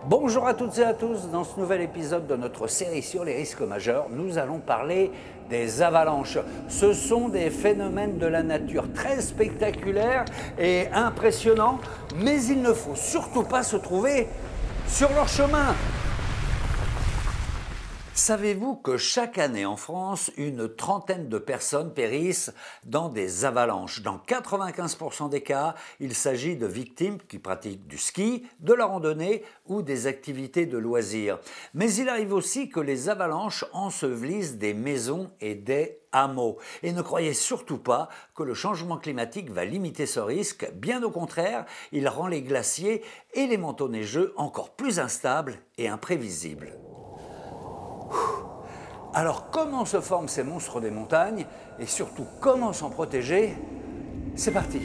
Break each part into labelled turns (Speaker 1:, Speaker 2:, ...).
Speaker 1: Bonjour à toutes et à tous, dans ce nouvel épisode de notre série sur les risques majeurs, nous allons parler des avalanches. Ce sont des phénomènes de la nature très spectaculaires et impressionnants, mais il ne faut surtout pas se trouver sur leur chemin. Savez-vous que chaque année en France, une trentaine de personnes périssent dans des avalanches? Dans 95% des cas, il s'agit de victimes qui pratiquent du ski, de la randonnée ou des activités de loisirs. Mais il arrive aussi que les avalanches ensevelissent des maisons et des hameaux. Et ne croyez surtout pas que le changement climatique va limiter ce risque. Bien au contraire, il rend les glaciers et les manteaux neigeux encore plus instables et imprévisibles. Alors comment se forment ces monstres des montagnes et surtout comment s'en protéger? C'est parti!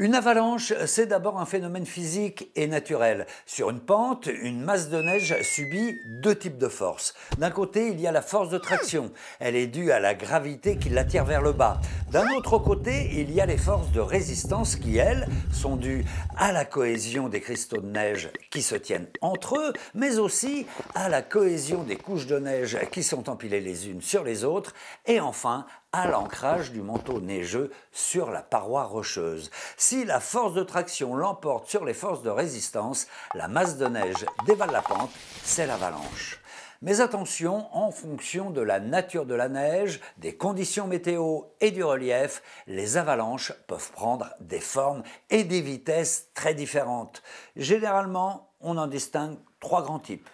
Speaker 1: Une avalanche, c'est d'abord un phénomène physique et naturel. Sur une pente, une masse de neige subit deux types de forces. D'un côté, il y a la force de traction. Elle est due à la gravité qui l'attire vers le bas. D'un autre côté, il y a les forces de résistance qui, elles, sont dues à la cohésion des cristaux de neige qui se tiennent entre eux, mais aussi à la cohésion des couches de neige qui sont empilées les unes sur les autres, et enfin à l'ancrage du manteau neigeux sur la paroi rocheuse. Si la force de traction l'emporte sur les forces de résistance, la masse de neige dévale la pente, c'est l'avalanche. Mais attention, en fonction de la nature de la neige, des conditions météo et du relief, les avalanches peuvent prendre des formes et des vitesses très différentes. Généralement, on en distingue trois grands types.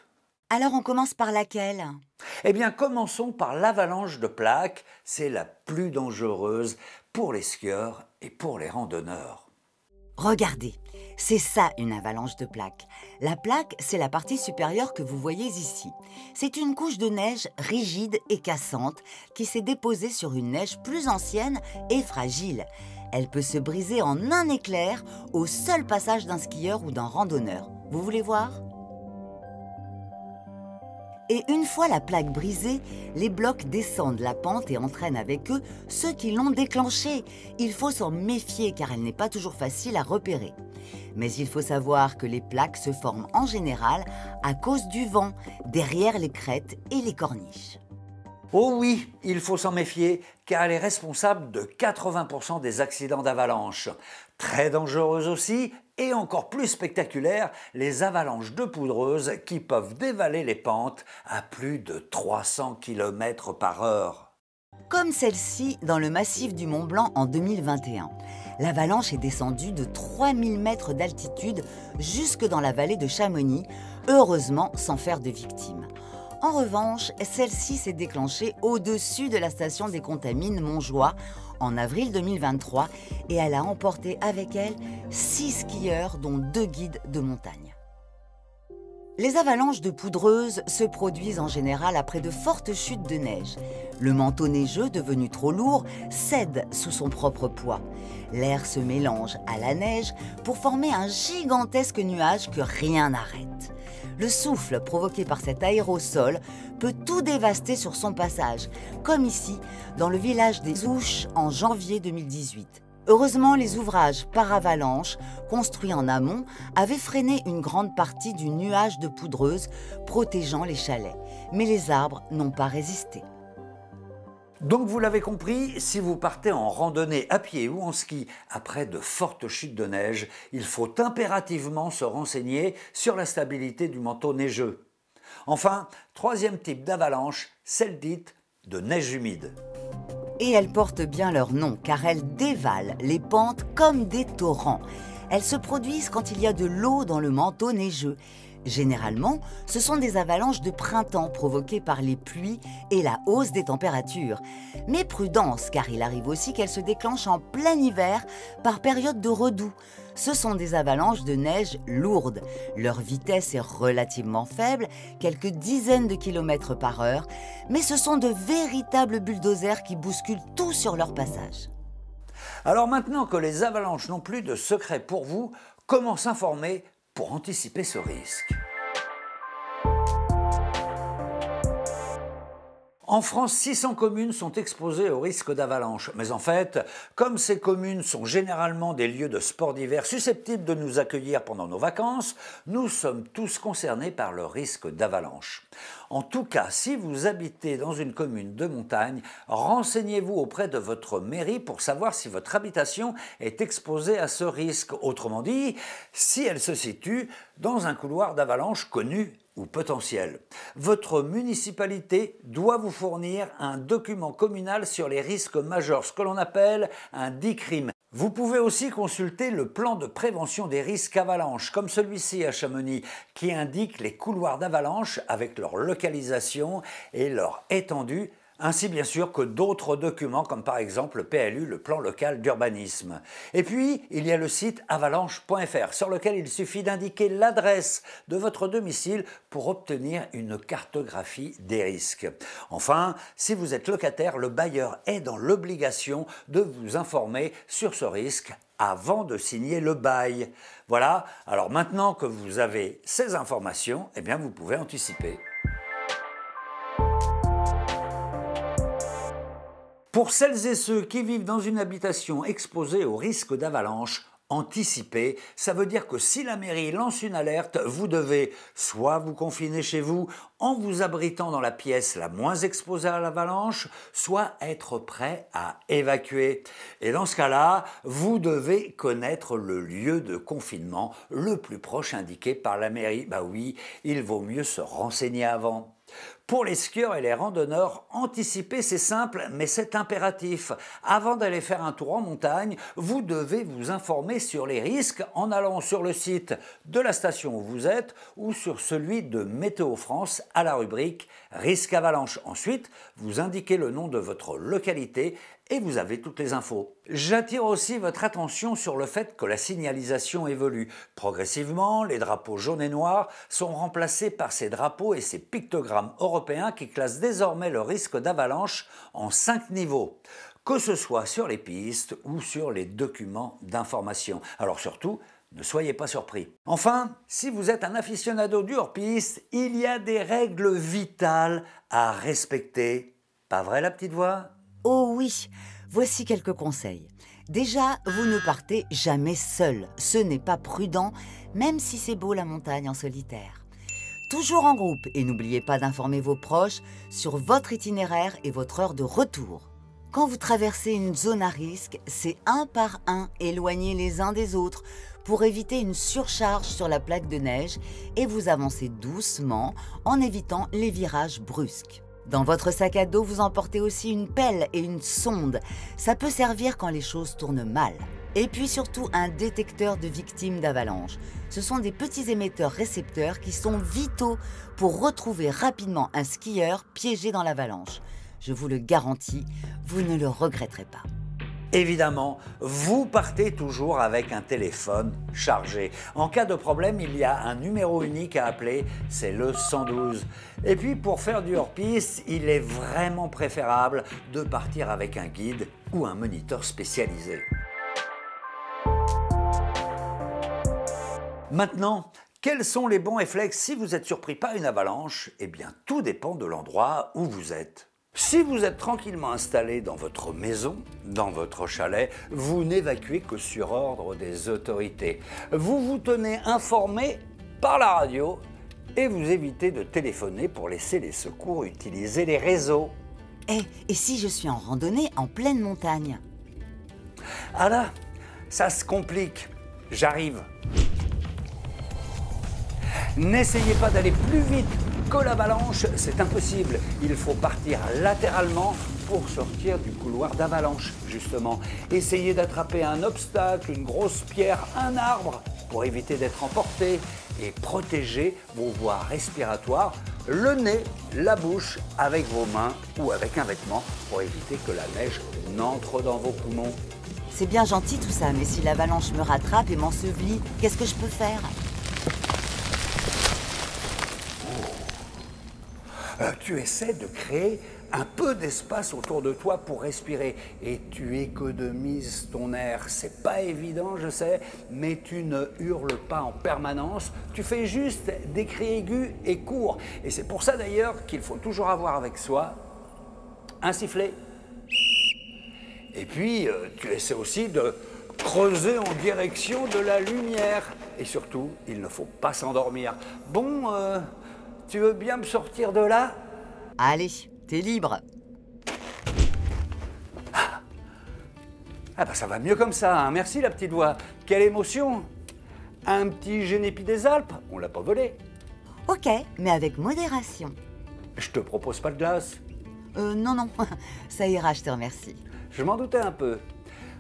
Speaker 2: Alors on commence par laquelle?
Speaker 1: Eh bien, commençons par l'avalanche de plaques. C'est la plus dangereuse pour les skieurs et pour les randonneurs.
Speaker 2: Regardez, c'est ça une avalanche de plaques. La plaque, c'est la partie supérieure que vous voyez ici. C'est une couche de neige rigide et cassante qui s'est déposée sur une neige plus ancienne et fragile. Elle peut se briser en un éclair au seul passage d'un skieur ou d'un randonneur. Vous voulez voir ? Et une fois la plaque brisée, les blocs descendent la pente et entraînent avec eux ceux qui l'ont déclenchée. Il faut s'en méfier car elle n'est pas toujours facile à repérer. Mais il faut savoir que les plaques se forment en général à cause du vent, derrière les crêtes et les corniches.
Speaker 1: Oh oui, il faut s'en méfier car elle est responsable de 80% des accidents d'avalanche. Très dangereuse aussi et encore plus spectaculaire, les avalanches de poudreuse qui peuvent dévaler les pentes à plus de 300 km/h.
Speaker 2: Comme celle-ci dans le massif du Mont Blanc en 2021. L'avalanche est descendue de 3000 mètres d'altitude jusque dans la vallée de Chamonix, heureusement sans faire de victimes. En revanche, celle-ci s'est déclenchée au-dessus de la station des Contamines Montjoie en avril 2023 et elle a emporté avec elle 6 skieurs dont 2 guides de montagne. Les avalanches de poudreuse se produisent en général après de fortes chutes de neige. Le manteau neigeux, devenu trop lourd, cède sous son propre poids. L'air se mélange à la neige pour former un gigantesque nuage que rien n'arrête. Le souffle provoqué par cet aérosol peut tout dévaster sur son passage, comme ici, dans le village des Ouches en janvier 2018. Heureusement, les ouvrages par avalanche, construits en amont, avaient freiné une grande partie du nuage de poudreuse protégeant les chalets. Mais les arbres n'ont pas résisté.
Speaker 1: Donc vous l'avez compris, si vous partez en randonnée à pied ou en ski après de fortes chutes de neige, il faut impérativement se renseigner sur la stabilité du manteau neigeux. Enfin, troisième type d'avalanche, celle dite de neige humide.
Speaker 2: Et elles portent bien leur nom car elles dévalent les pentes comme des torrents. Elles se produisent quand il y a de l'eau dans le manteau neigeux. Généralement, ce sont des avalanches de printemps provoquées par les pluies et la hausse des températures. Mais prudence, car il arrive aussi qu'elles se déclenchent en plein hiver par période de redoux. Ce sont des avalanches de neige lourdes. Leur vitesse est relativement faible, quelques dizaines de kilomètres par heure, mais ce sont de véritables bulldozers qui bousculent tout sur leur passage.
Speaker 1: Alors maintenant que les avalanches n'ont plus de secret pour vous, comment s'informer pour anticiper ce risque? En France, 600 communes sont exposées au risque d'avalanche. Mais en fait, comme ces communes sont généralement des lieux de sport d'hiver susceptibles de nous accueillir pendant nos vacances, nous sommes tous concernés par le risque d'avalanche. En tout cas, si vous habitez dans une commune de montagne, renseignez-vous auprès de votre mairie pour savoir si votre habitation est exposée à ce risque. Autrement dit, si elle se situe dans un couloir d'avalanche connu ou potentiel. Votre municipalité doit vous fournir un document communal sur les risques majeurs, ce que l'on appelle un DICRIM. Vous pouvez aussi consulter le plan de prévention des risques avalanches, comme celui-ci à Chamonix, qui indique les couloirs d'avalanche avec leur localisation et leur étendue, ainsi bien sûr que d'autres documents comme par exemple le PLU, le plan local d'urbanisme. Et puis, il y a le site avalanche.fr sur lequel il suffit d'indiquer l'adresse de votre domicile pour obtenir une cartographie des risques. Enfin, si vous êtes locataire, le bailleur est dans l'obligation de vous informer sur ce risque avant de signer le bail. Voilà, alors maintenant que vous avez ces informations, eh bien vous pouvez anticiper. Pour celles et ceux qui vivent dans une habitation exposée au risque d'avalanche, anticiper, ça veut dire que si la mairie lance une alerte, vous devez soit vous confiner chez vous en vous abritant dans la pièce la moins exposée à l'avalanche, soit être prêt à évacuer. Et dans ce cas-là, vous devez connaître le lieu de confinement le plus proche indiqué par la mairie. Bah oui, il vaut mieux se renseigner avant. Pour les skieurs et les randonneurs, anticiper c'est simple mais c'est impératif. Avant d'aller faire un tour en montagne, vous devez vous informer sur les risques en allant sur le site de la station où vous êtes ou sur celui de Météo France à la rubrique Risque avalanche. Ensuite, vous indiquez le nom de votre localité et vous avez toutes les infos. J'attire aussi votre attention sur le fait que la signalisation évolue. Progressivement, les drapeaux jaunes et noirs sont remplacés par ces drapeaux et ces pictogrammes européens qui classent désormais le risque d'avalanche en 5 niveaux, que ce soit sur les pistes ou sur les documents d'information. Alors surtout, ne soyez pas surpris. Enfin, si vous êtes un aficionado du hors-piste, il y a des règles vitales à respecter. Pas vrai la petite voix ?
Speaker 2: Oh oui, voici quelques conseils. Déjà, vous ne partez jamais seul. Ce n'est pas prudent, même si c'est beau la montagne en solitaire. Toujours en groupe et n'oubliez pas d'informer vos proches sur votre itinéraire et votre heure de retour. Quand vous traversez une zone à risque, c'est un par un éloignez les uns des autres pour éviter une surcharge sur la plaque de neige et vous avancez doucement en évitant les virages brusques. Dans votre sac à dos, vous emportez aussi une pelle et une sonde. Ça peut servir quand les choses tournent mal. Et puis surtout un détecteur de victimes d'avalanche. Ce sont des petits émetteurs-récepteurs qui sont vitaux pour retrouver rapidement un skieur piégé dans l'avalanche. Je vous le garantis, vous ne le regretterez pas.
Speaker 1: Évidemment, vous partez toujours avec un téléphone chargé. En cas de problème, il y a un numéro unique à appeler, c'est le 112. Et puis pour faire du hors-piste, il est vraiment préférable de partir avec un guide ou un moniteur spécialisé. Maintenant, quels sont les bons réflexes si vous êtes surpris par une avalanche? Eh bien, tout dépend de l'endroit où vous êtes. Si vous êtes tranquillement installé dans votre maison, dans votre chalet, vous n'évacuez que sur ordre des autorités. Vous vous tenez informé par la radio et vous évitez de téléphoner pour laisser les secours utiliser les réseaux.
Speaker 2: Et si je suis en randonnée en pleine montagne?
Speaker 1: Ah là, ça se complique. J'arrive. N'essayez pas d'aller plus vite que l'avalanche, c'est impossible. Il faut partir latéralement pour sortir du couloir d'avalanche, justement. Essayez d'attraper un obstacle, une grosse pierre, un arbre, pour éviter d'être emporté et protéger vos voies respiratoires, le nez, la bouche, avec vos mains ou avec un vêtement pour éviter que la neige n'entre dans vos poumons.
Speaker 2: C'est bien gentil tout ça, mais si l'avalanche me rattrape et m'ensevelit, qu'est-ce que je peux faire?
Speaker 1: Tu essaies de créer un peu d'espace autour de toi pour respirer et tu économises ton air. C'est pas évident, je sais, mais tu ne hurles pas en permanence. Tu fais juste des cris aigus et courts. Et c'est pour ça d'ailleurs qu'il faut toujours avoir avec soi un sifflet. Et puis, tu essaies aussi de creuser en direction de la lumière. Et surtout, il ne faut pas s'endormir. Bon, tu veux bien me sortir de là?
Speaker 2: Allez, t'es libre.
Speaker 1: Ah bah ça va mieux comme ça, hein. Merci la petite voix. Quelle émotion! Un petit Génépi des Alpes, on l'a pas volé.
Speaker 2: Ok, mais avec modération.
Speaker 1: Je te propose pas de glace.
Speaker 2: Non, non, ça ira, je te remercie.
Speaker 1: Je m'en doutais un peu.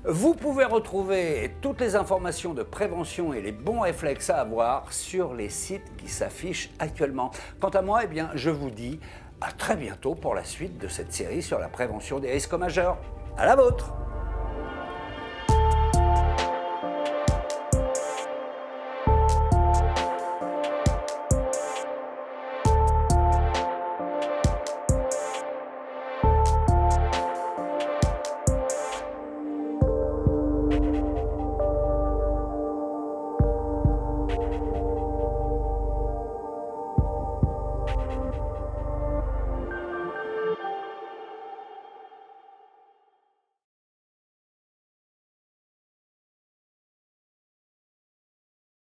Speaker 1: Vous pouvez retrouver toutes les informations de prévention et les bons réflexes à avoir sur les sites qui s'affichent actuellement. Quant à moi, eh bien, je vous dis à très bientôt pour la suite de cette série sur la prévention des risques majeurs. À la vôtre!